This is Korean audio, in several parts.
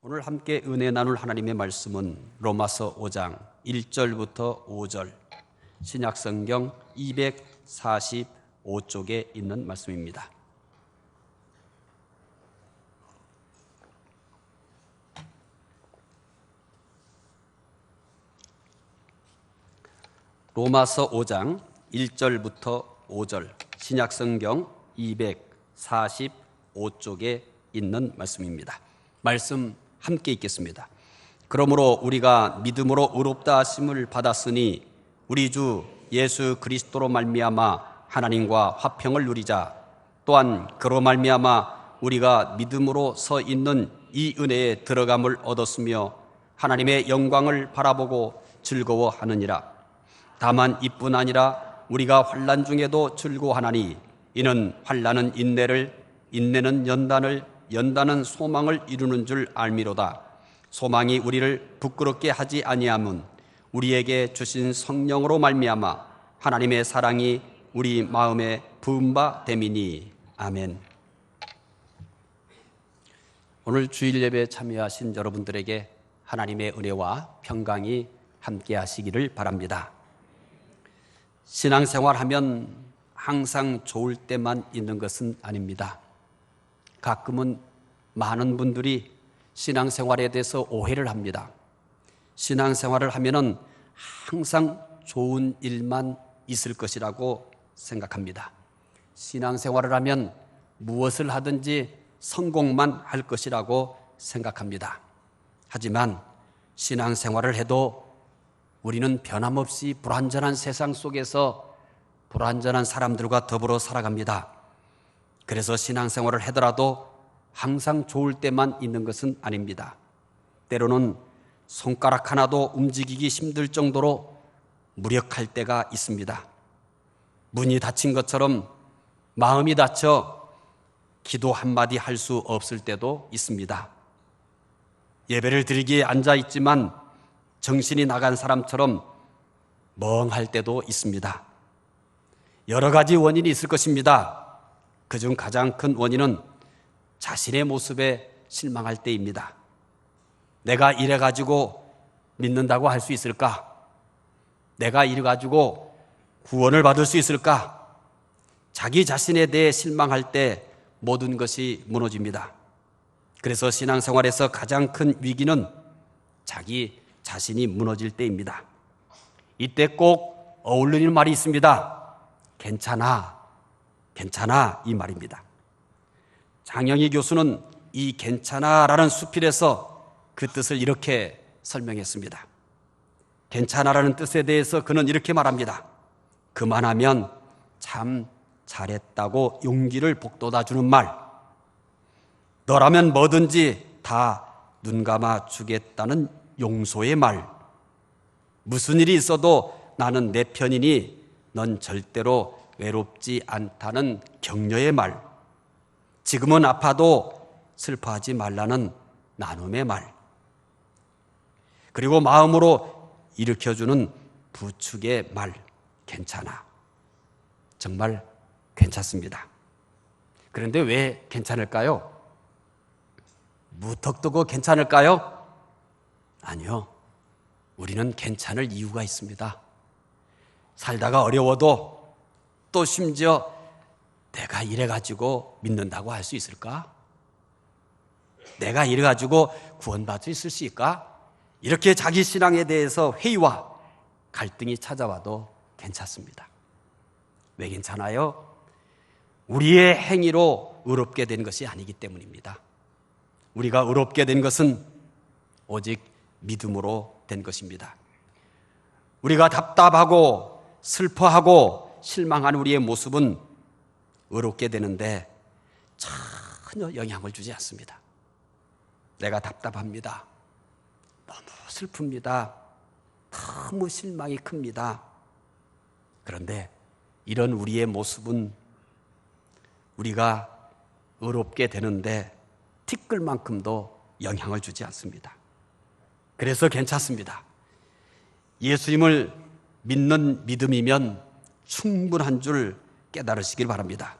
오늘 함께 은혜 나눌 하나님의 말씀은 로마서 5장 1절부터 5절 신약성경 245쪽에 있는 말씀입니다. 로마서 5장 1절부터 5절 신약성경 245쪽에 있는 말씀입니다. 말씀 함께 읽겠습니다. 그러므로 우리가 믿음으로 의롭다 하심을 받았으니 우리 주 예수 그리스도로 말미암아 하나님과 화평을 누리자. 또한 그로 말미암아 우리가 믿음으로 서 있는 이 은혜에 들어감을 얻었으며 하나님의 영광을 바라보고 즐거워하느니라. 다만 이뿐 아니라 우리가 환난 중에도 즐거워하나니 이는 환난은 인내를, 인내는 연단을, 연단은 소망을 이루는 줄 알미로다. 소망이 우리를 부끄럽게 하지 아니함은 우리에게 주신 성령으로 말미암아 하나님의 사랑이 우리 마음에 부은 바 됨이니. 아멘. 오늘 주일 예배에 참여하신 여러분들에게 하나님의 은혜와 평강이 함께 하시기를 바랍니다. 신앙생활하면 항상 좋을 때만 있는 것은 아닙니다. 가끔은 많은 분들이 신앙생활에 대해서 오해를 합니다. 신앙생활을 하면은 항상 좋은 일만 있을 것이라고 생각합니다. 신앙생활을 하면 무엇을 하든지 성공만 할 것이라고 생각합니다. 하지만 신앙생활을 해도 우리는 변함없이 불완전한 세상 속에서 불완전한 사람들과 더불어 살아갑니다. 그래서 신앙생활을 하더라도 항상 좋을 때만 있는 것은 아닙니다. 때로는 손가락 하나도 움직이기 힘들 정도로 무력할 때가 있습니다. 문이 닫힌 것처럼 마음이 닫혀 기도 한마디 할 수 없을 때도 있습니다. 예배를 드리기에 앉아 있지만 정신이 나간 사람처럼 멍할 때도 있습니다. 여러 가지 원인이 있을 것입니다. 그중 가장 큰 원인은 자신의 모습에 실망할 때입니다. 내가 이래가지고 믿는다고 할 수 있을까? 내가 이래가지고 구원을 받을 수 있을까? 자기 자신에 대해 실망할 때 모든 것이 무너집니다. 그래서 신앙생활에서 가장 큰 위기는 자기 자신이 무너질 때입니다. 이때 꼭 어울리는 말이 있습니다. 괜찮아, 괜찮아, 이 말입니다. 장영희 교수는 이 괜찮아라는 수필에서 그 뜻을 이렇게 설명했습니다. 괜찮아라는 뜻에 대해서 그는 이렇게 말합니다. 그만하면 참 잘했다고 용기를 북돋아주는 말. 너라면 뭐든지 다 눈 감아 주겠다는 용서의 말. 무슨 일이 있어도 나는 내 편이니 넌 절대로 외롭지 않다는 격려의 말. 지금은 아파도 슬퍼하지 말라는 나눔의 말. 그리고 마음으로 일으켜주는 부축의 말. 괜찮아. 정말 괜찮습니다. 그런데 왜 괜찮을까요? 무턱대고 괜찮을까요? 아니요. 우리는 괜찮을 이유가 있습니다. 살다가 어려워도 또 심지어 내가 이래가지고 믿는다고 할 수 있을까? 내가 이래가지고 구원받을 수 있을까? 이렇게 자기 신앙에 대해서 회의와 갈등이 찾아와도 괜찮습니다. 왜 괜찮아요? 우리의 행위로 의롭게 된 것이 아니기 때문입니다. 우리가 의롭게 된 것은 오직 믿음으로 된 것입니다. 우리가 답답하고 슬퍼하고 실망한 우리의 모습은 의롭게 되는데 전혀 영향을 주지 않습니다. 내가 답답합니다. 너무 슬픕니다. 너무 실망이 큽니다. 그런데 이런 우리의 모습은 우리가 의롭게 되는데 티끌만큼도 영향을 주지 않습니다. 그래서 괜찮습니다. 예수님을 믿는 믿음이면 충분한 줄 깨달으시길 바랍니다.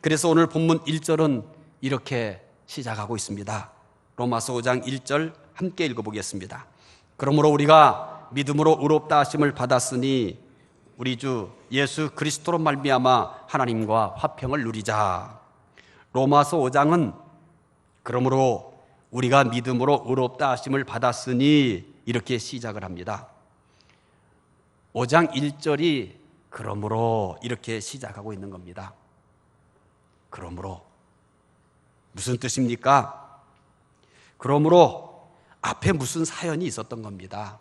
그래서 오늘 본문 1절은 이렇게 시작하고 있습니다. 로마서 5장 1절 함께 읽어보겠습니다. 그러므로 우리가 믿음으로 의롭다 하심을 받았으니 우리 주 예수 그리스도로 말미암아 하나님과 화평을 누리자. 로마서 5장은 그러므로 우리가 믿음으로 의롭다 하심을 받았으니 이렇게 시작을 합니다. 5장 1절이 그러므로 이렇게 시작하고 있는 겁니다. 그러므로 무슨 뜻입니까? 그러므로 앞에 무슨 사연이 있었던 겁니다.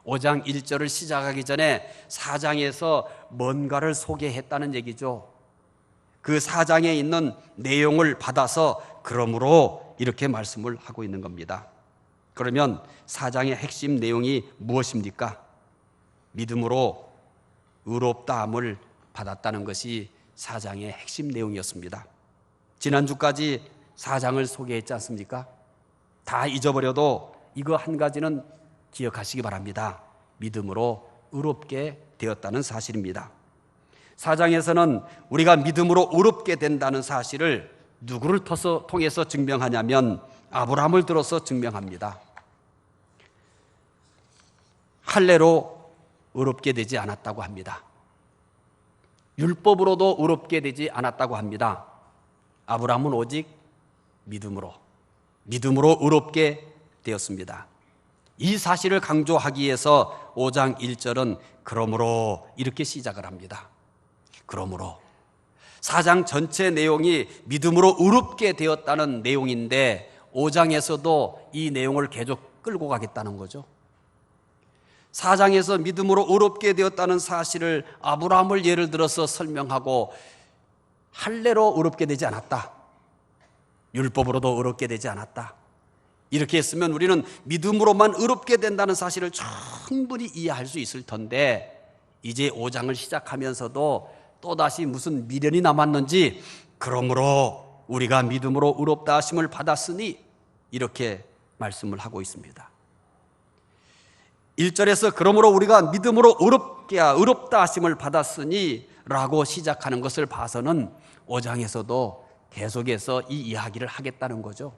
5장 1절을 시작하기 전에 4장에서 뭔가를 소개했다는 얘기죠. 그 4장에 있는 내용을 받아서 그러므로 이렇게 말씀을 하고 있는 겁니다. 그러면 4장의 핵심 내용이 무엇입니까? 믿음으로 의롭다함을 받았다는 것이 4장의 핵심 내용이었습니다. 지난주까지 4장을 소개했지 않습니까? 다 잊어버려도 이거 한 가지는 기억하시기 바랍니다. 믿음으로 의롭게 되었다는 사실입니다. 4장에서는 우리가 믿음으로 의롭게 된다는 사실을 누구를 통해서 증명하냐면 아브라함을 들어서 증명합니다. 할례로 의롭게 되지 않았다고 합니다. 율법으로도 의롭게 되지 않았다고 합니다. 아브라함은 오직 믿음으로 의롭게 되었습니다. 이 사실을 강조하기 위해서 5장 1절은 그러므로 이렇게 시작을 합니다. 그러므로 4장 전체 내용이 믿음으로 의롭게 되었다는 내용인데 5장에서도 이 내용을 계속 끌고 가겠다는 거죠. 4장에서 믿음으로 의롭게 되었다는 사실을 아브라함을 예를 들어서 설명하고 할례로 의롭게 되지 않았다. 율법으로도 의롭게 되지 않았다. 이렇게 했으면 우리는 믿음으로만 의롭게 된다는 사실을 충분히 이해할 수 있을 텐데 이제 5장을 시작하면서도 또다시 무슨 미련이 남았는지 그러므로 우리가 믿음으로 의롭다 하심을 받았으니 이렇게 말씀을 하고 있습니다. 1절에서 그러므로 우리가 믿음으로 의롭다 하심을 받았으니 라고 시작하는 것을 봐서는 5장에서도 계속해서 이 이야기를 하겠다는 거죠.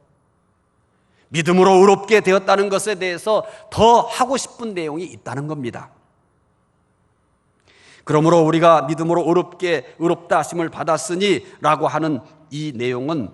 믿음으로 의롭게 되었다는 것에 대해서 더 하고 싶은 내용이 있다는 겁니다. 그러므로 우리가 믿음으로 의롭다 하심을 받았으니 라고 하는 이 내용은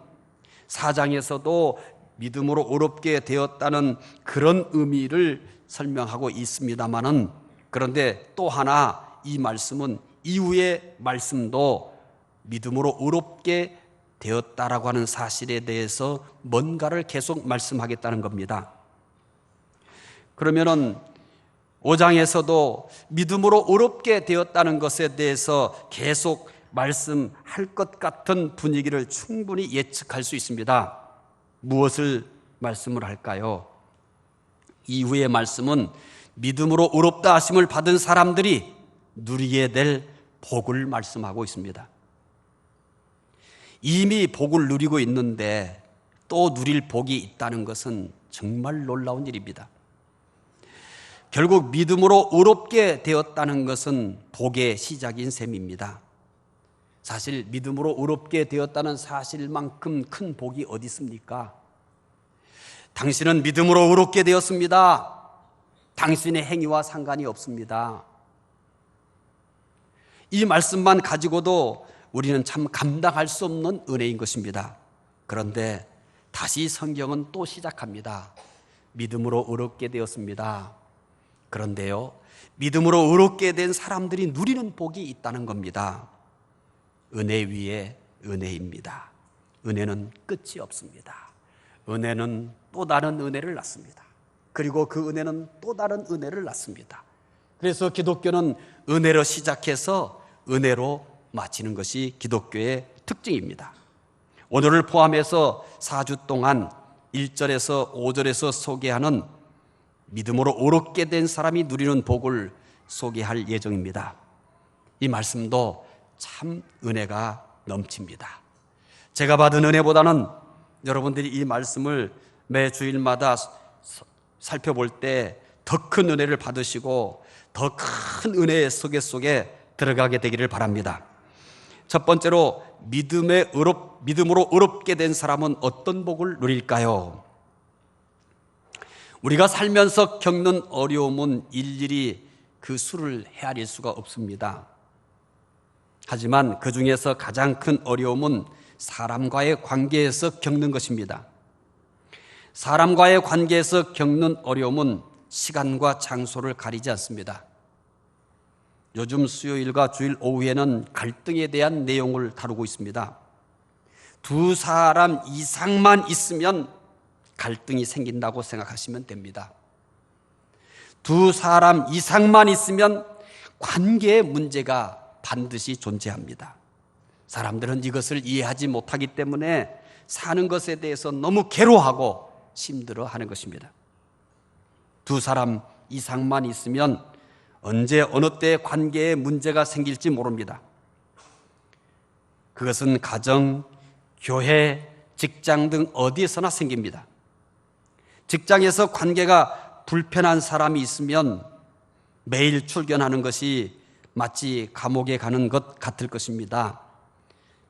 4장에서도 믿음으로 의롭게 되었다는 그런 의미를 설명하고 있습니다만은 그런데 또 하나 이 말씀은 이후의 말씀도 믿음으로 의롭게 되었다라고 하는 사실에 대해서 뭔가를 계속 말씀하겠다는 겁니다. 그러면은 5장에서도 믿음으로 의롭게 되었다는 것에 대해서 계속 말씀할 것 같은 분위기를 충분히 예측할 수 있습니다. 무엇을 말씀을 할까요? 이후의 말씀은 믿음으로 의롭다 하심을 받은 사람들이 누리게 될 복을 말씀하고 있습니다. 이미 복을 누리고 있는데 또 누릴 복이 있다는 것은 정말 놀라운 일입니다. 결국 믿음으로 의롭게 되었다는 것은 복의 시작인 셈입니다. 사실 믿음으로 의롭게 되었다는 사실만큼 큰 복이 어디 있습니까? 당신은 믿음으로 의롭게 되었습니다. 당신의 행위와 상관이 없습니다. 이 말씀만 가지고도 우리는 참 감당할 수 없는 은혜인 것입니다. 그런데 다시 성경은 또 시작합니다. 믿음으로 의롭게 되었습니다. 그런데요, 믿음으로 의롭게 된 사람들이 누리는 복이 있다는 겁니다. 은혜 위에 은혜입니다. 은혜는 끝이 없습니다. 은혜는 또 다른 은혜를 낳습니다. 그리고 그 은혜는 또 다른 은혜를 낳습니다. 그래서 기독교는 은혜로 시작해서 은혜로 마치는 것이 기독교의 특징입니다. 오늘을 포함해서 4주 동안 1절에서 5절에서 소개하는 믿음으로 의롭게 된 사람이 누리는 복을 소개할 예정입니다. 이 말씀도 참 은혜가 넘칩니다. 제가 받은 은혜보다는 여러분들이 이 말씀을 매 주일마다 살펴볼 때 더 큰 은혜를 받으시고 더 큰 은혜의 속에 들어가게 되기를 바랍니다. 첫 번째로 믿음으로 의롭게 된 사람은 어떤 복을 누릴까요? 우리가 살면서 겪는 어려움은 일일이 그 수를 헤아릴 수가 없습니다. 하지만 그 중에서 가장 큰 어려움은 사람과의 관계에서 겪는 것입니다. 사람과의 관계에서 겪는 어려움은 시간과 장소를 가리지 않습니다. 요즘 수요일과 주일 오후에는 갈등에 대한 내용을 다루고 있습니다. 두 사람 이상만 있으면 갈등이 생긴다고 생각하시면 됩니다. 두 사람 이상만 있으면 관계의 문제가 반드시 존재합니다. 사람들은 이것을 이해하지 못하기 때문에 사는 것에 대해서 너무 괴로워하고 힘들어하는 것입니다. 두 사람 이상만 있으면 언제 어느 때 관계에 문제가 생길지 모릅니다. 그것은 가정, 교회, 직장 등 어디에서나 생깁니다. 직장에서 관계가 불편한 사람이 있으면 매일 출근하는 것이 마치 감옥에 가는 것 같을 것입니다.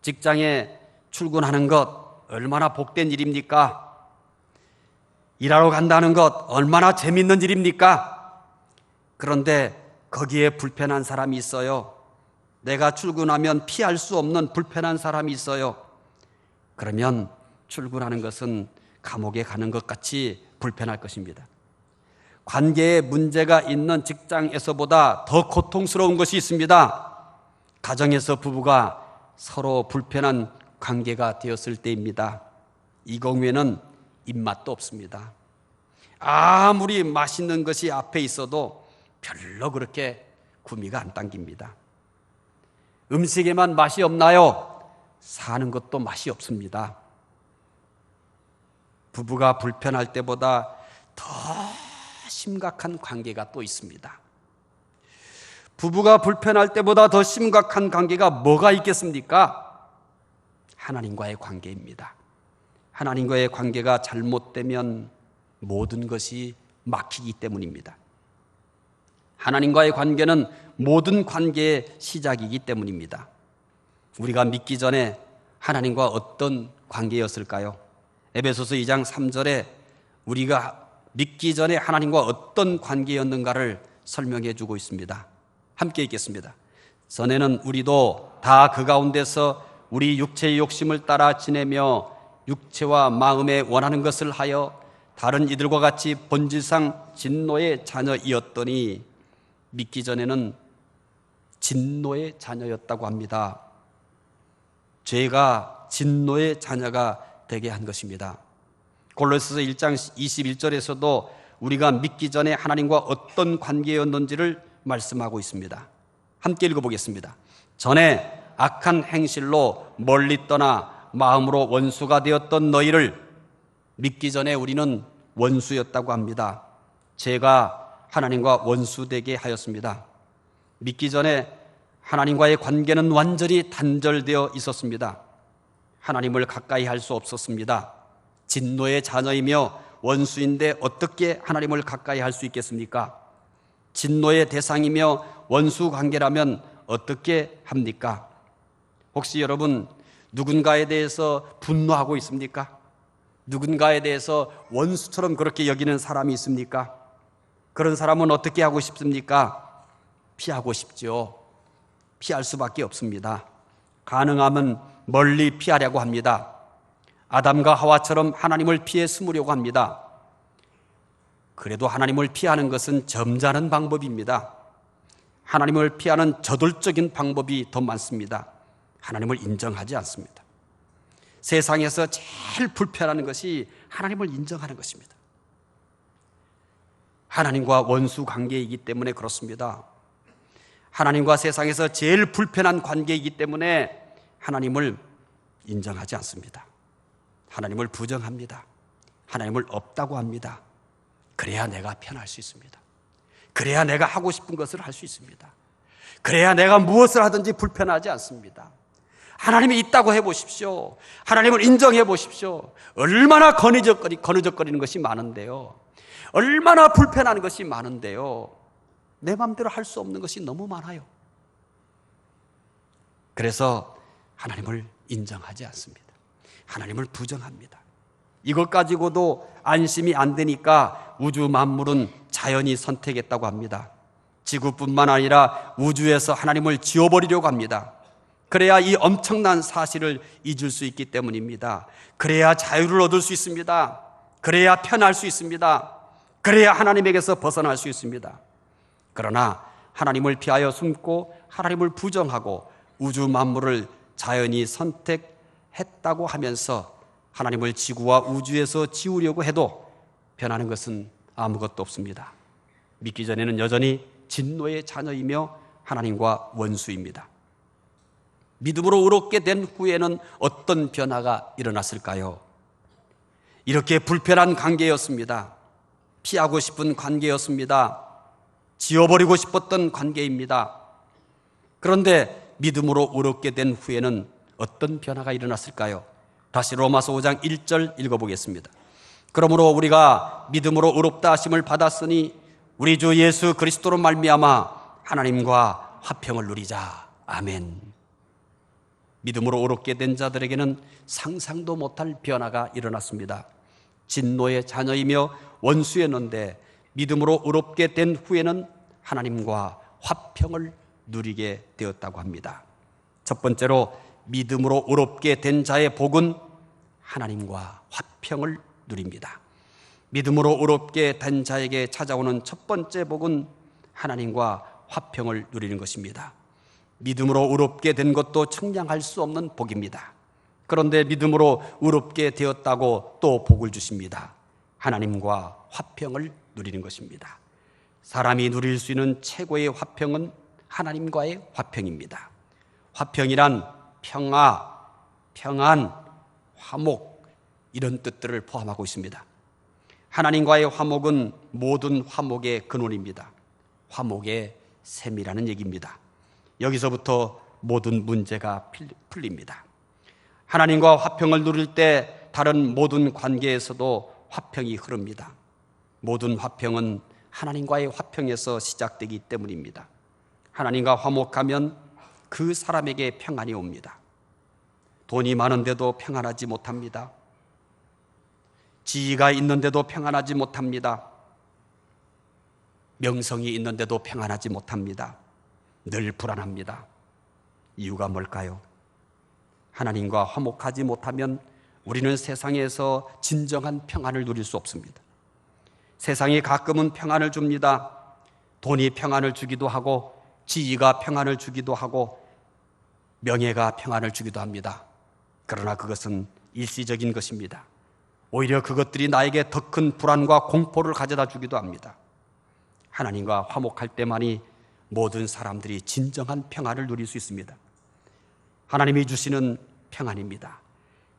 직장에 출근하는 것 얼마나 복된 일입니까? 일하러 간다는 것 얼마나 재밌는 일입니까? 그런데 거기에 불편한 사람이 있어요. 내가 출근하면 피할 수 없는 불편한 사람이 있어요. 그러면 출근하는 것은 감옥에 가는 것 같이 불편할 것입니다. 관계에 문제가 있는 직장에서보다 더 고통스러운 것이 있습니다. 가정에서 부부가 서로 불편한 관계가 되었을 때입니다. 이 경우에는 입맛도 없습니다. 아무리 맛있는 것이 앞에 있어도 별로 그렇게 구미가 안 당깁니다. 음식에만 맛이 없나요? 사는 것도 맛이 없습니다. 부부가 불편할 때보다 더 심각한 관계가 또 있습니다. 부부가 불편할 때보다 더 심각한 관계가 뭐가 있겠습니까? 하나님과의 관계입니다. 하나님과의 관계가 잘못되면 모든 것이 막히기 때문입니다. 하나님과의 관계는 모든 관계의 시작이기 때문입니다. 우리가 믿기 전에 하나님과 어떤 관계였을까요? 에베소서 2장 3절에 우리가 믿기 전에 하나님과 어떤 관계였는가를 설명해 주고 있습니다. 함께 읽겠습니다. 전에는 우리도 다 그 가운데서 우리 육체의 욕심을 따라 지내며 육체와 마음에 원하는 것을 하여 다른 이들과 같이 본질상 진노의 자녀이었더니, 믿기 전에는 진노의 자녀였다고 합니다. 죄가 진노의 자녀가 되게 한 것입니다. 골로새서 1장 21절에서도 우리가 믿기 전에 하나님과 어떤 관계였는지를 말씀하고 있습니다. 함께 읽어보겠습니다. 전에 악한 행실로 멀리 떠나 마음으로 원수가 되었던 너희를, 믿기 전에 우리는 원수였다고 합니다. 죄가 하나님과 원수되게 하였습니다. 믿기 전에 하나님과의 관계는 완전히 단절되어 있었습니다. 하나님을 가까이 할 수 없었습니다. 진노의 자녀이며 원수인데 어떻게 하나님을 가까이 할 수 있겠습니까? 진노의 대상이며 원수 관계라면 어떻게 합니까? 혹시 여러분 누군가에 대해서 분노하고 있습니까? 누군가에 대해서 원수처럼 그렇게 여기는 사람이 있습니까? 그런 사람은 어떻게 하고 싶습니까? 피하고 싶죠. 피할 수밖에 없습니다. 가능하면 멀리 피하려고 합니다. 아담과 하와처럼 하나님을 피해 숨으려고 합니다. 그래도 하나님을 피하는 것은 점잖은 방법입니다. 하나님을 피하는 저돌적인 방법이 더 많습니다. 하나님을 인정하지 않습니다. 세상에서 제일 불편한 것이 하나님을 인정하는 것입니다. 하나님과 원수 관계이기 때문에 그렇습니다. 하나님과 세상에서 제일 불편한 관계이기 때문에 하나님을 인정하지 않습니다. 하나님을 부정합니다. 하나님을 없다고 합니다. 그래야 내가 편할 수 있습니다. 그래야 내가 하고 싶은 것을 할 수 있습니다. 그래야 내가 무엇을 하든지 불편하지 않습니다. 하나님이 있다고 해보십시오. 하나님을 인정해 보십시오. 얼마나 거느적거리는 것이 많은데요. 얼마나 불편한 것이 많은데요. 내 마음대로 할 수 없는 것이 너무 많아요. 그래서 하나님을 인정하지 않습니다. 하나님을 부정합니다. 이것 가지고도 안심이 안 되니까 우주 만물은 자연이 선택했다고 합니다. 지구뿐만 아니라 우주에서 하나님을 지워버리려고 합니다. 그래야 이 엄청난 사실을 잊을 수 있기 때문입니다. 그래야 자유를 얻을 수 있습니다. 그래야 편할 수 있습니다. 그래야 하나님에게서 벗어날 수 있습니다. 그러나 하나님을 피하여 숨고 하나님을 부정하고 우주 만물을 자연이 선택했다고 하면서 하나님을 지구와 우주에서 지우려고 해도 변하는 것은 아무것도 없습니다. 믿기 전에는 여전히 진노의 자녀이며 하나님과 원수입니다. 믿음으로 의롭게 된 후에는 어떤 변화가 일어났을까요? 이렇게 불편한 관계였습니다. 피하고 싶은 관계였습니다. 지워버리고 싶었던 관계입니다. 그런데 믿음으로 의롭게 된 후에는 어떤 변화가 일어났을까요? 다시 로마서 5장 1절 읽어보겠습니다. 그러므로 우리가 믿음으로 의롭다 하심을 받았으니 우리 주 예수 그리스도로 말미암아 하나님과 화평을 누리자. 아멘. 믿음으로 의롭게 된 자들에게는 상상도 못할 변화가 일어났습니다. 진노의 자녀이며 원수였는데 믿음으로 의롭게 된 후에는 하나님과 화평을 누리게 되었다고 합니다. 첫 번째로 믿음으로 의롭게 된 자의 복은 하나님과 화평을 누립니다. 믿음으로 의롭게 된 자에게 찾아오는 첫 번째 복은 하나님과 화평을 누리는 것입니다. 믿음으로 의롭게 된 것도 청량할 수 없는 복입니다. 그런데 믿음으로 의롭게 되었다고 또 복을 주십니다. 하나님과 화평을 누리는 것입니다. 사람이 누릴 수 있는 최고의 화평은 하나님과의 화평입니다. 화평이란 평화, 평안, 화목 이런 뜻들을 포함하고 있습니다. 하나님과의 화목은 모든 화목의 근원입니다. 화목의 셈이라는 얘기입니다. 여기서부터 모든 문제가 풀립니다. 하나님과 화평을 누릴 때 다른 모든 관계에서도 화평이 흐릅니다. 모든 화평은 하나님과의 화평에서 시작되기 때문입니다. 하나님과 화목하면 그 사람에게 평안이 옵니다. 돈이 많은데도 평안하지 못합니다. 지위가 있는데도 평안하지 못합니다. 명성이 있는데도 평안하지 못합니다. 늘 불안합니다. 이유가 뭘까요? 하나님과 화목하지 못하면 우리는 세상에서 진정한 평안을 누릴 수 없습니다. 세상이 가끔은 평안을 줍니다. 돈이 평안을 주기도 하고 지위가 평안을 주기도 하고 명예가 평안을 주기도 합니다. 그러나 그것은 일시적인 것입니다. 오히려 그것들이 나에게 더 큰 불안과 공포를 가져다 주기도 합니다. 하나님과 화목할 때만이 모든 사람들이 진정한 평안을 누릴 수 있습니다. 하나님이 주시는 평안입니다.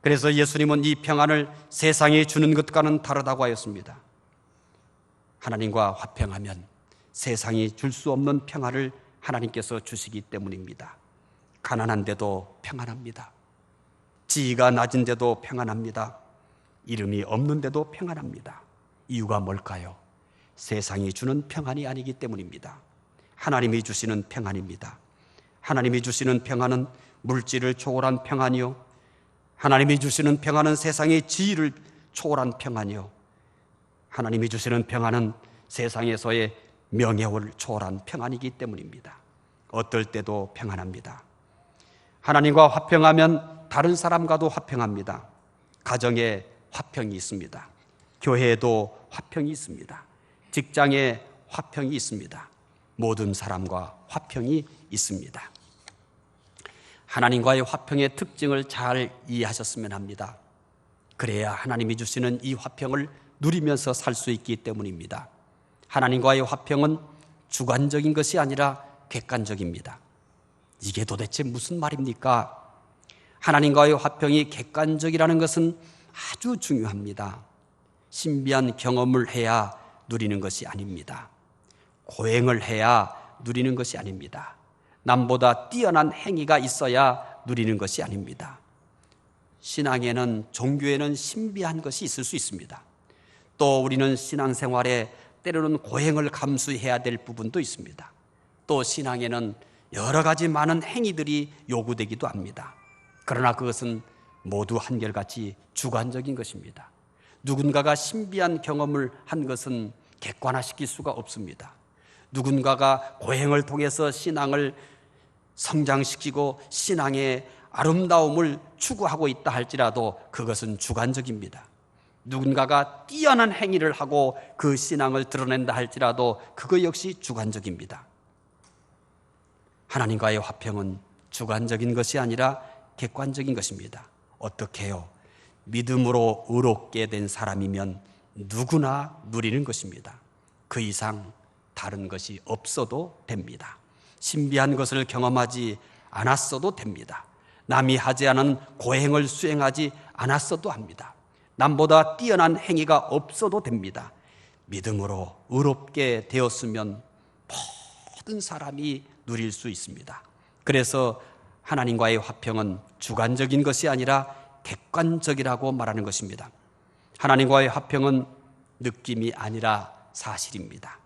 그래서 예수님은 이 평안을 세상이 주는 것과는 다르다고 하였습니다. 하나님과 화평하면 세상이 줄 수 없는 평안을 하나님께서 주시기 때문입니다. 가난한데도 평안합니다. 지위가 낮은데도 평안합니다. 이름이 없는데도 평안합니다. 이유가 뭘까요? 세상이 주는 평안이 아니기 때문입니다. 하나님이 주시는 평안입니다. 하나님이 주시는 평안은 물질을 초월한 평안이요, 하나님이 주시는 평안은 세상의 지위를 초월한 평안이요, 하나님이 주시는 평안은 세상에서의 명예를 초월한 평안이기 때문입니다. 어떨 때도 평안합니다. 하나님과 화평하면 다른 사람과도 화평합니다. 가정에 화평이 있습니다. 교회에도 화평이 있습니다. 직장에 화평이 있습니다. 모든 사람과 화평이 있습니다. 하나님과의 화평의 특징을 잘 이해하셨으면 합니다. 그래야 하나님이 주시는 이 화평을 누리면서 살 수 있기 때문입니다. 하나님과의 화평은 주관적인 것이 아니라 객관적입니다. 이게 도대체 무슨 말입니까? 하나님과의 화평이 객관적이라는 것은 아주 중요합니다. 신비한 경험을 해야 누리는 것이 아닙니다. 고행을 해야 누리는 것이 아닙니다. 남보다 뛰어난 행위가 있어야 누리는 것이 아닙니다. 신앙에는, 종교에는 신비한 것이 있을 수 있습니다. 또 우리는 신앙생활에 때로는 고행을 감수해야 될 부분도 있습니다. 또 신앙에는 여러 가지 많은 행위들이 요구되기도 합니다. 그러나 그것은 모두 한결같이 주관적인 것입니다. 누군가가 신비한 경험을 한 것은 객관화시킬 수가 없습니다. 누군가가 고행을 통해서 신앙을 성장시키고 신앙의 아름다움을 추구하고 있다 할지라도 그것은 주관적입니다. 누군가가 뛰어난 행위를 하고 그 신앙을 드러낸다 할지라도 그것 역시 주관적입니다. 하나님과의 화평은 주관적인 것이 아니라 객관적인 것입니다. 어떻게 해요? 믿음으로 의롭게 된 사람이면 누구나 누리는 것입니다. 그 이상 다른 것이 없어도 됩니다. 신비한 것을 경험하지 않았어도 됩니다. 남이 하지 않은 고행을 수행하지 않았어도 합니다. 남보다 뛰어난 행위가 없어도 됩니다. 믿음으로 의롭게 되었으면 모든 사람이 누릴 수 있습니다. 그래서 하나님과의 화평은 주관적인 것이 아니라 객관적이라고 말하는 것입니다. 하나님과의 화평은 느낌이 아니라 사실입니다.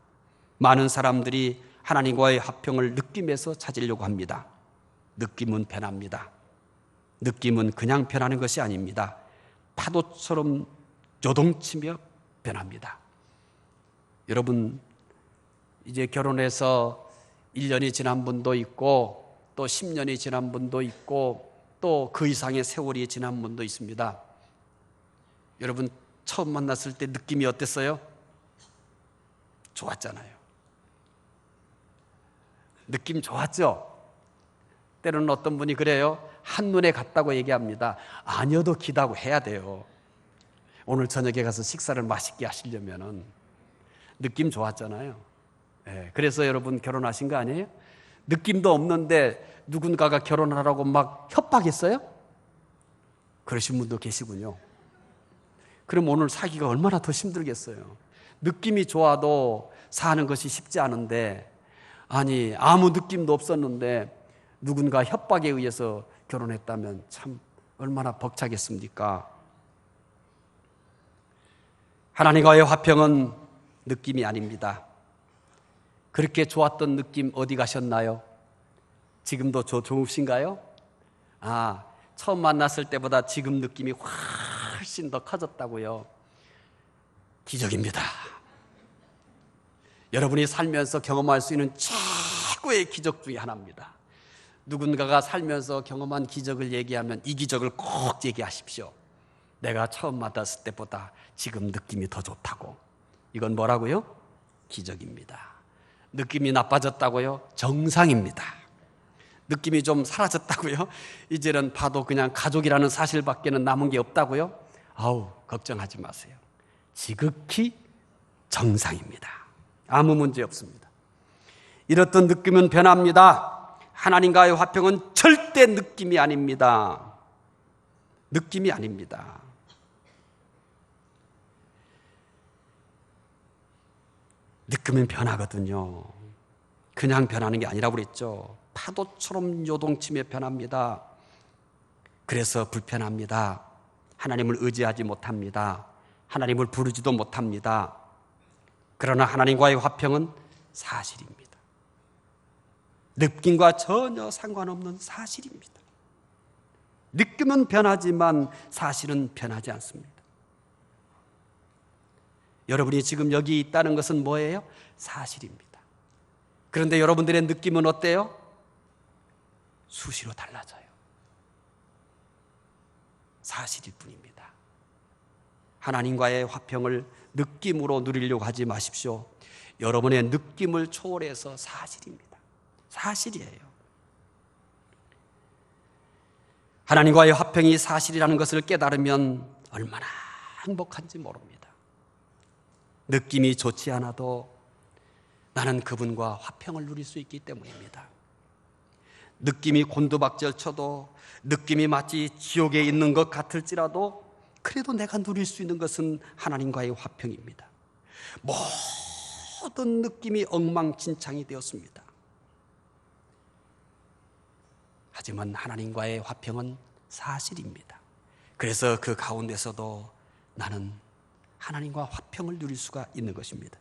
많은 사람들이 하나님과의 화평을 느낌에서 찾으려고 합니다. 느낌은 변합니다. 느낌은 그냥 변하는 것이 아닙니다. 파도처럼 요동치며 변합니다. 여러분, 이제 결혼해서 1년이 지난 분도 있고 또 10년이 지난 분도 있고 또 그 이상의 세월이 지난 분도 있습니다. 여러분, 처음 만났을 때 느낌이 어땠어요? 좋았잖아요. 느낌 좋았죠? 때로는 어떤 분이 그래요. 한눈에 갔다고 얘기합니다. 아니어도 기다고 해야 돼요. 오늘 저녁에 가서 식사를 맛있게 하시려면은 느낌 좋았잖아요. 네, 그래서 여러분 결혼하신 거 아니에요? 느낌도 없는데 누군가가 결혼하라고 막 협박했어요? 그러신 분도 계시군요. 그럼 오늘 사기가 얼마나 더 힘들겠어요. 느낌이 좋아도 사는 것이 쉽지 않은데, 아니 아무 느낌도 없었는데 누군가 협박에 의해서 결혼했다면 참 얼마나 벅차겠습니까? 하나님과의 화평은 느낌이 아닙니다. 그렇게 좋았던 느낌 어디 가셨나요? 지금도 좋으신가요? 처음 만났을 때보다 지금 느낌이 훨씬 더 커졌다고요. 기적입니다. 여러분이 살면서 경험할 수 있는 최고의 기적 중에 하나입니다. 누군가가 살면서 경험한 기적을 얘기하면 이 기적을 꼭 얘기하십시오. 내가 처음 만났을 때보다 지금 느낌이 더 좋다고. 이건 뭐라고요? 기적입니다. 느낌이 나빠졌다고요? 정상입니다. 느낌이 좀 사라졌다고요? 이제는 봐도 그냥 가족이라는 사실밖에는 남은 게 없다고요? 걱정하지 마세요. 지극히 정상입니다. 아무 문제 없습니다. 이렇던 느낌은 변합니다. 하나님과의 화평은 절대 느낌이 아닙니다. 느낌이 아닙니다. 느낌은 변하거든요. 그냥 변하는 게 아니라고 그랬죠. 파도처럼 요동치며 변합니다. 그래서 불편합니다. 하나님을 의지하지 못합니다. 하나님을 부르지도 못합니다. 그러나 하나님과의 화평은 사실입니다. 느낌과 전혀 상관없는 사실입니다. 느낌은 변하지만 사실은 변하지 않습니다. 여러분이 지금 여기 있다는 것은 뭐예요? 사실입니다. 그런데 여러분들의 느낌은 어때요? 수시로 달라져요. 사실일 뿐입니다. 하나님과의 화평을 느낌으로 누리려고 하지 마십시오. 여러분의 느낌을 초월해서 사실입니다. 사실이에요. 하나님과의 화평이 사실이라는 것을 깨달으면 얼마나 행복한지 모릅니다. 느낌이 좋지 않아도 나는 그분과 화평을 누릴 수 있기 때문입니다. 느낌이 곤두박질 쳐도, 느낌이 마치 지옥에 있는 것 같을지라도 그래도 내가 누릴 수 있는 것은 하나님과의 화평입니다. 모든 느낌이 엉망진창이 되었습니다. 하지만 하나님과의 화평은 사실입니다. 그래서 그 가운데서도 나는 하나님과 화평을 누릴 수가 있는 것입니다.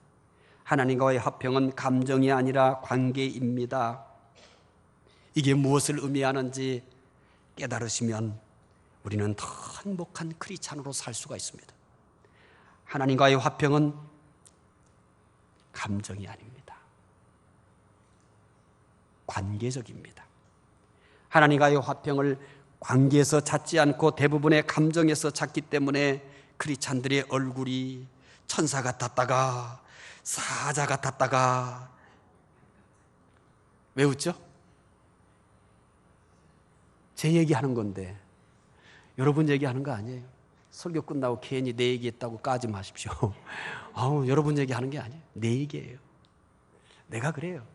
하나님과의 화평은 감정이 아니라 관계입니다. 이게 무엇을 의미하는지 깨달으시면 우리는 더 행복한 크리스찬으로 살 수가 있습니다. 하나님과의 화평은 감정이 아닙니다. 관계적입니다. 하나님과의 화평을 관계에서 찾지 않고 대부분의 감정에서 찾기 때문에 크리스찬들의 얼굴이 천사 같았다가 사자 같았다가. 왜 웃죠? 제 얘기하는 건데 여러분 얘기하는 거 아니에요. 설교 끝나고 괜히 내 얘기했다고 까지 마십시오. 여러분 얘기하는 게 아니에요. 내 얘기예요. 내가 그래요.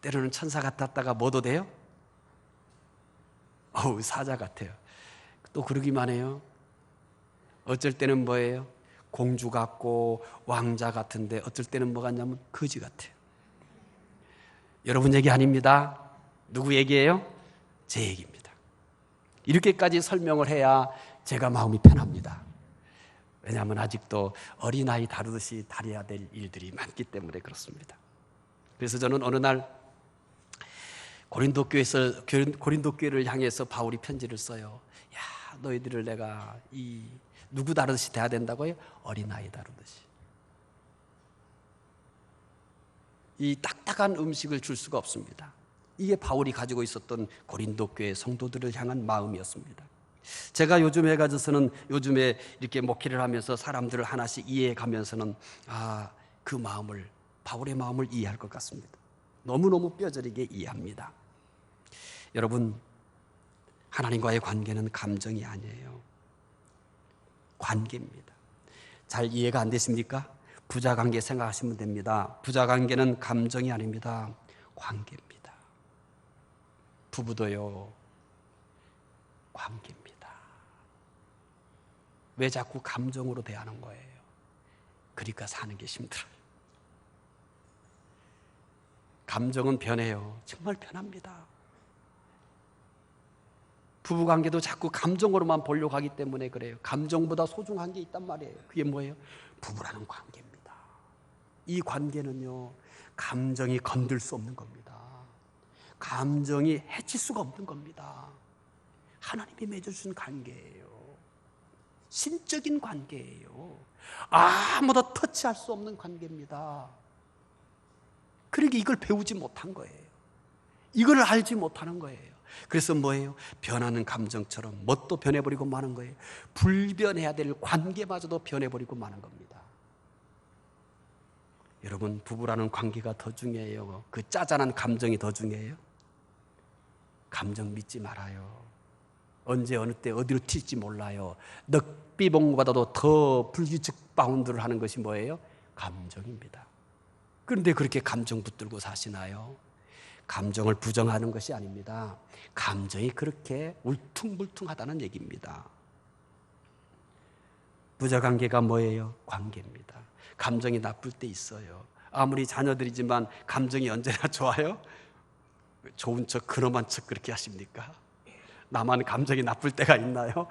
때로는 천사 같았다가 뭐도 돼요? 사자 같아요. 또 그러기만 해요. 어쩔 때는 뭐예요? 공주 같고 왕자 같은데 어쩔 때는 뭐 같냐면 거지 같아요. 여러분 얘기 아닙니다. 누구 얘기예요? 제 얘기입니다. 이렇게까지 설명을 해야 제가 마음이 편합니다. 왜냐하면 아직도 어린아이 다루듯이 다뤄야 될 일들이 많기 때문에 그렇습니다. 그래서 저는 어느 날 고린도 교회를 향해서 바울이 편지를 써요. 야, 너희들을 내가 누구 다루듯이 대해야 된다고요? 어린아이 다루듯이. 이 딱딱한 음식을 줄 수가 없습니다. 이게 바울이 가지고 있었던 고린도 교회 성도들을 향한 마음이었습니다. 제가 요즘에 이렇게 목회를 하면서 사람들을 하나씩 이해해 가면서는 그 마음을, 바울의 마음을 이해할 것 같습니다. 너무너무 뼈저리게 이해합니다. 여러분, 하나님과의 관계는 감정이 아니에요. 관계입니다. 잘 이해가 안 되십니까? 부자 관계 생각하시면 됩니다. 부자 관계는 감정이 아닙니다. 관계입니다. 부부도요, 관계입니다. 왜 자꾸 감정으로 대하는 거예요? 그러니까 사는 게 힘들어요. 감정은 변해요. 정말 변합니다. 부부관계도 자꾸 감정으로만 보려고 하기 때문에 그래요. 감정보다 소중한 게 있단 말이에요. 그게 뭐예요? 부부라는 관계입니다. 이 관계는요, 감정이 건들 수 없는 겁니다. 감정이 해칠 수가 없는 겁니다. 하나님이 맺어주신 관계예요. 신적인 관계예요. 아무도 터치할 수 없는 관계입니다. 그러니까 이걸 배우지 못한 거예요. 이걸 알지 못하는 거예요. 그래서 뭐예요? 변하는 감정처럼 뭣도 변해버리고 마는 거예요. 불변해야 될 관계마저도 변해버리고 마는 겁니다. 여러분, 부부라는 관계가 더 중요해요? 그 짜잔한 감정이 더 중요해요? 감정 믿지 말아요. 언제 어느 때 어디로 튈지 몰라요. 넉비봉보다도 더 불규칙 바운드를 하는 것이 뭐예요? 감정입니다. 그런데 그렇게 감정 붙들고 사시나요? 감정을 부정하는 것이 아닙니다. 감정이 그렇게 울퉁불퉁하다는 얘기입니다. 부자관계가 뭐예요? 관계입니다. 감정이 나쁠 때 있어요. 아무리 자녀들이지만 감정이 언제나 좋아요? 좋은 척, 근엄한 척 그렇게 하십니까? 나만 감정이 나쁠 때가 있나요?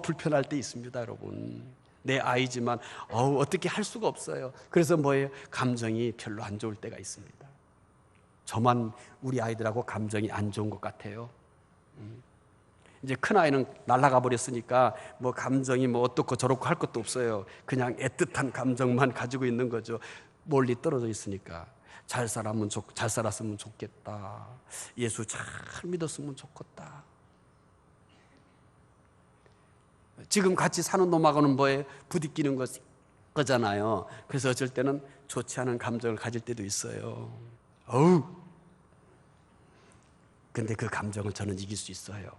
불편할 때 있습니다, 여러분. 내 아이지만 어떻게 할 수가 없어요. 그래서 뭐예요? 감정이 별로 안 좋을 때가 있습니다. 저만 우리 아이들하고 감정이 안 좋은 것 같아요. 이제 큰아이는 날아가 버렸으니까 뭐 감정이 뭐 어떻고 저렇고 할 것도 없어요. 그냥 애틋한 감정만 가지고 있는 거죠. 멀리 떨어져 있으니까. 잘 살았으면 좋겠다. 예수 잘 믿었으면 좋겠다. 지금 같이 사는 놈하고는 뭐예요? 부딪히는 거잖아요. 그래서 어쩔 때는 좋지 않은 감정을 가질 때도 있어요. 근데 그 감정을 저는 이길 수 있어요.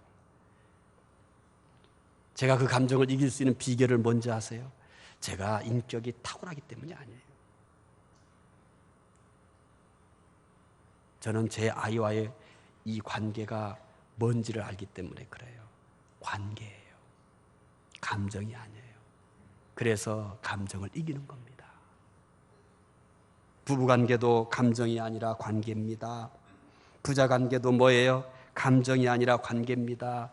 제가 그 감정을 이길 수 있는 비결을 뭔지 아세요? 제가 인격이 탁월하기 때문이 아니에요. 저는 제 아이와의 이 관계가 뭔지를 알기 때문에 그래요. 관계예요. 감정이 아니에요. 그래서 감정을 이기는 겁니다. 부부관계도 감정이 아니라 관계입니다. 부자관계도 뭐예요? 감정이 아니라 관계입니다.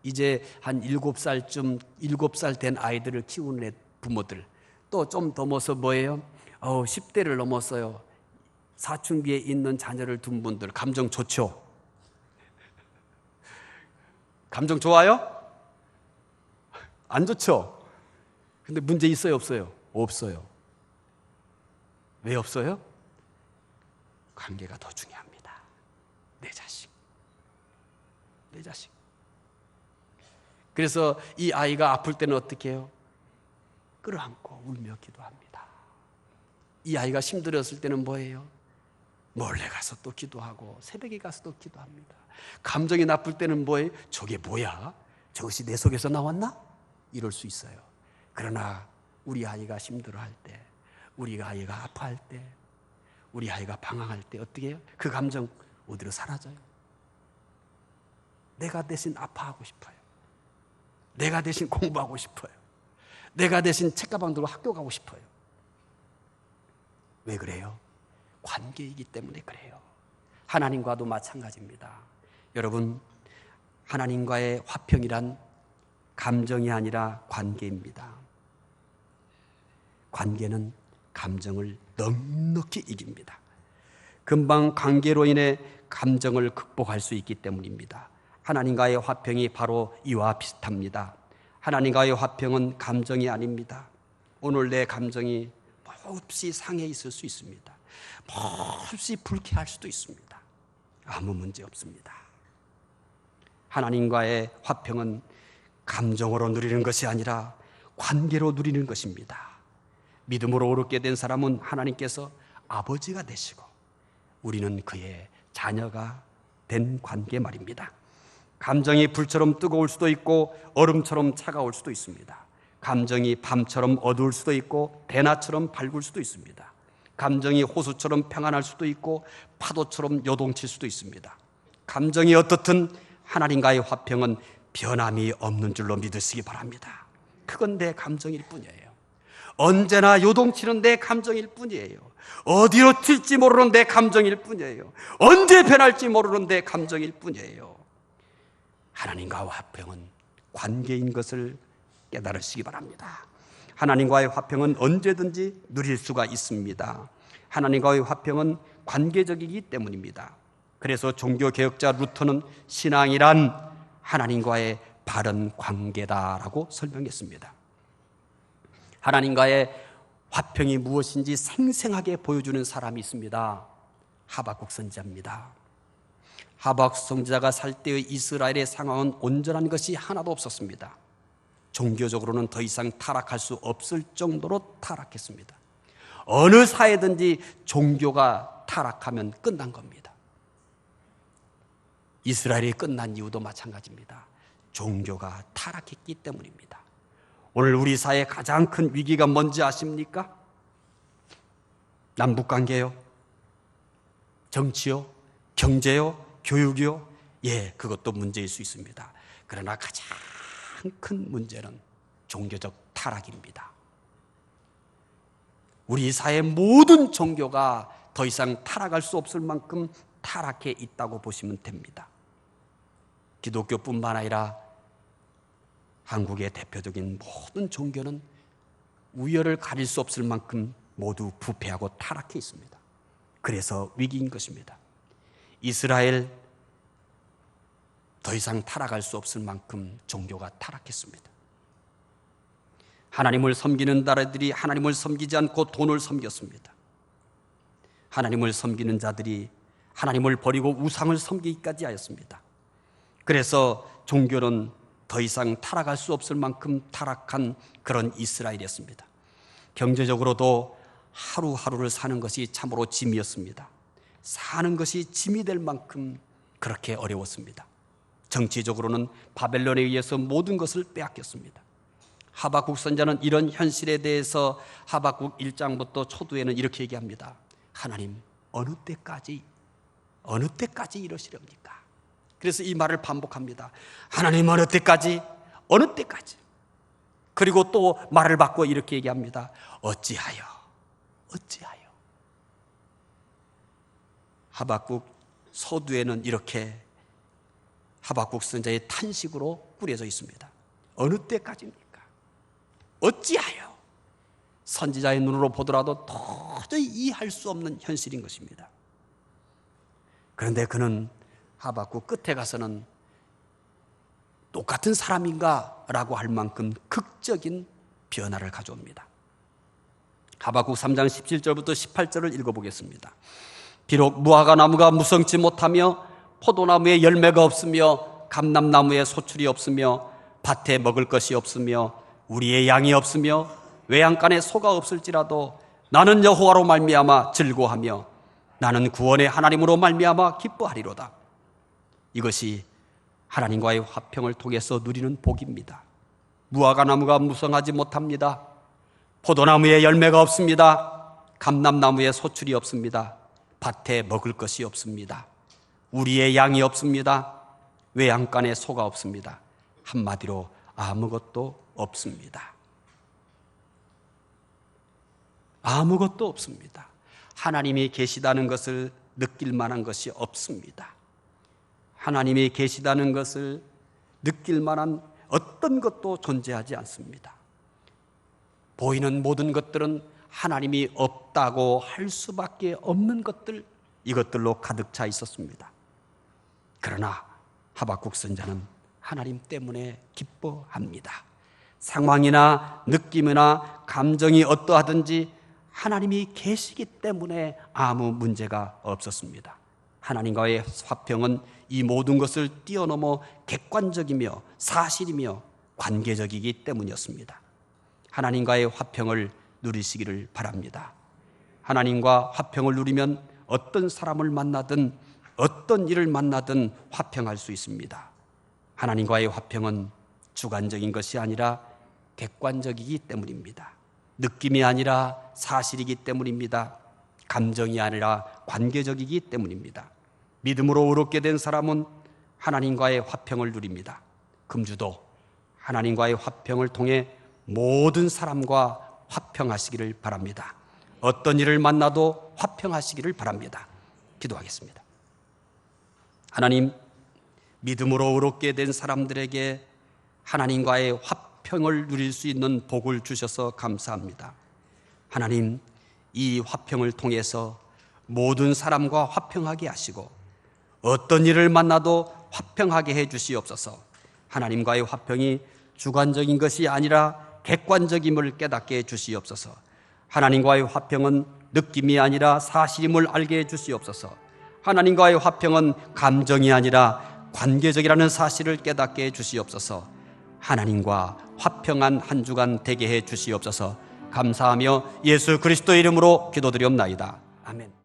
이제 한 7살 된 아이들을 키우는 부모들, 또 좀 넘어서 뭐예요? 10대를 넘었어요. 사춘기에 있는 자녀를 둔 분들, 감정 좋죠? 감정 좋아요? 안 좋죠? 근데 문제 있어요, 없어요? 없어요. 왜 없어요? 관계가 더 중요합니다. 내 자식. 내 자식. 그래서 이 아이가 아플 때는 어떻게 해요? 끌어안고 울며 기도합니다. 이 아이가 힘들었을 때는 뭐예요? 몰래 가서 또 기도하고 새벽에 가서 또 기도합니다. 감정이 나쁠 때는 뭐예요? 저게 뭐야? 저것이 내 속에서 나왔나? 이럴 수 있어요. 그러나 우리 아이가 힘들어할 때, 우리 아이가 아파할 때, 우리 아이가 방황할 때 어떻게 해요? 그 감정 어디로 사라져요? 내가 대신 아파하고 싶어요. 내가 대신 공부하고 싶어요. 내가 대신 책가방 들고 학교 가고 싶어요. 왜 그래요? 관계이기 때문에 그래요. 하나님과도 마찬가지입니다. 여러분, 하나님과의 화평이란 감정이 아니라 관계입니다. 관계는 감정을 넉넉히 이깁니다. 금방 관계로 인해 감정을 극복할 수 있기 때문입니다. 하나님과의 화평이 바로 이와 비슷합니다. 하나님과의 화평은 감정이 아닙니다. 오늘 내 감정이 몹시 상해 있을 수 있습니다. 몹시 불쾌할 수도 있습니다. 아무 문제 없습니다. 하나님과의 화평은 감정으로 누리는 것이 아니라 관계로 누리는 것입니다. 믿음으로 어렵게 된 사람은 하나님께서 아버지가 되시고 우리는 그의 자녀가 된 관계 말입니다. 감정이 불처럼 뜨거울 수도 있고 얼음처럼 차가울 수도 있습니다. 감정이 밤처럼 어두울 수도 있고 대낮처럼 밝을 수도 있습니다. 감정이 호수처럼 평안할 수도 있고 파도처럼 요동칠 수도 있습니다. 감정이 어떻든 하나님과의 화평은 변함이 없는 줄로 믿으시기 바랍니다. 그건 내 감정일 뿐이에요. 언제나 요동치는 내 감정일 뿐이에요. 어디로 튈지 모르는 내 감정일 뿐이에요. 언제 변할지 모르는 내 감정일 뿐이에요. 하나님과 화평은 관계인 것을 깨달으시기 바랍니다. 하나님과의 화평은 언제든지 누릴 수가 있습니다. 하나님과의 화평은 관계적이기 때문입니다. 그래서 종교개혁자 루터는 신앙이란 하나님과의 바른 관계다라고 설명했습니다. 하나님과의 화평이 무엇인지 생생하게 보여주는 사람이 있습니다. 하박국 선지자입니다. 하박국 선지자가 살 때의 이스라엘의 상황은 온전한 것이 하나도 없었습니다. 종교적으로는 더 이상 타락할 수 없을 정도로 타락했습니다. 어느 사회든지 종교가 타락하면 끝난 겁니다. 이스라엘이 끝난 이유도 마찬가지입니다. 종교가 타락했기 때문입니다. 오늘 우리 사회의 가장 큰 위기가 뭔지 아십니까? 남북관계요? 정치요? 경제요? 교육이요? 예, 그것도 문제일 수 있습니다. 그러나 가장 큰 문제는 종교적 타락입니다. 우리 사회의 모든 종교가 더 이상 타락할 수 없을 만큼 타락해 있다고 보시면 됩니다. 기독교뿐만 아니라 한국의 대표적인 모든 종교는 우열을 가릴 수 없을 만큼 모두 부패하고 타락해 있습니다. 그래서 위기인 것입니다. 이스라엘 더 이상 타락할 수 없을 만큼 종교가 타락했습니다. 하나님을 섬기는 나라들이 하나님을 섬기지 않고 돈을 섬겼습니다. 하나님을 섬기는 자들이 하나님을 버리고 우상을 섬기기까지 하였습니다. 그래서 종교는 더 이상 타락할 수 없을 만큼 타락한 그런 이스라엘이었습니다. 경제적으로도 하루하루를 사는 것이 참으로 짐이었습니다. 사는 것이 짐이 될 만큼 그렇게 어려웠습니다. 정치적으로는 바벨론에 의해서 모든 것을 빼앗겼습니다. 하박국 선지자는 이런 현실에 대해서 하박국 1장부터 초두에는 이렇게 얘기합니다. 하나님, 어느 때까지 이러시렵니까? 그래서 이 말을 반복합니다. 하나님, 어느 때까지? 어느 때까지? 그리고 또 말을 바꿔 이렇게 얘기합니다. 어찌하여? 하박국 서두에는 이렇게 하박국 선지자의 탄식으로 꾸려져 있습니다. 어느 때까지입니까? 어찌하여? 선지자의 눈으로 보더라도 도저히 이해할 수 없는 현실인 것입니다. 그런데 그는 하박국 끝에 가서는 똑같은 사람인가? 라고 할 만큼 극적인 변화를 가져옵니다. 하박국 3장 17절부터 18절을 읽어보겠습니다. 비록 무화과 나무가 무성치 못하며 포도나무에 열매가 없으며 감람나무에 소출이 없으며 밭에 먹을 것이 없으며 우리의 양이 없으며 외양간에 소가 없을지라도 나는 여호와로 말미암아 즐거워하며 나는 구원의 하나님으로 말미암아 기뻐하리로다. 이것이 하나님과의 화평을 통해서 누리는 복입니다. 무화과 나무가 무성하지 못합니다. 포도나무에 열매가 없습니다. 감람나무에 소출이 없습니다. 밭에 먹을 것이 없습니다. 우리의 양이 없습니다. 외양간에 소가 없습니다. 한마디로 아무것도 없습니다. 아무것도 없습니다. 하나님이 계시다는 것을 느낄 만한 것이 없습니다. 하나님이 계시다는 것을 느낄 만한 어떤 것도 존재하지 않습니다. 보이는 모든 것들은 하나님이 없다고 할 수밖에 없는 것들, 이것들로 가득 차 있었습니다. 그러나 하박국 선자는 하나님 때문에 기뻐합니다. 상황이나 느낌이나 감정이 어떠하든지 하나님이 계시기 때문에 아무 문제가 없었습니다. 하나님과의 화평은 이 모든 것을 뛰어넘어 객관적이며 사실이며 관계적이기 때문이었습니다. 하나님과의 화평을 누리시기를 바랍니다. 하나님과 화평을 누리면 어떤 사람을 만나든 어떤 일을 만나든 화평할 수 있습니다. 하나님과의 화평은 주관적인 것이 아니라 객관적이기 때문입니다. 느낌이 아니라 사실이기 때문입니다. 감정이 아니라 관계적이기 때문입니다. 믿음으로 의롭게 된 사람은 하나님과의 화평을 누립니다. 금주도 하나님과의 화평을 통해 모든 사람과 화평하시기를 바랍니다. 어떤 일을 만나도 화평하시기를 바랍니다. 기도하겠습니다. 하나님, 믿음으로 의롭게 된 사람들에게 하나님과의 화평을 누릴 수 있는 복을 주셔서 감사합니다. 하나님, 이 화평을 통해서 모든 사람과 화평하게 하시고 어떤 일을 만나도 화평하게 해 주시옵소서. 하나님과의 화평이 주관적인 것이 아니라 객관적임을 깨닫게 해 주시옵소서. 하나님과의 화평은 느낌이 아니라 사실임을 알게 해 주시옵소서. 하나님과의 화평은 감정이 아니라 관계적이라는 사실을 깨닫게 해 주시옵소서. 하나님과 화평한 한 주간 되게 해 주시옵소서. 감사하며 예수 그리스도의 이름으로 기도드리옵나이다. 아멘.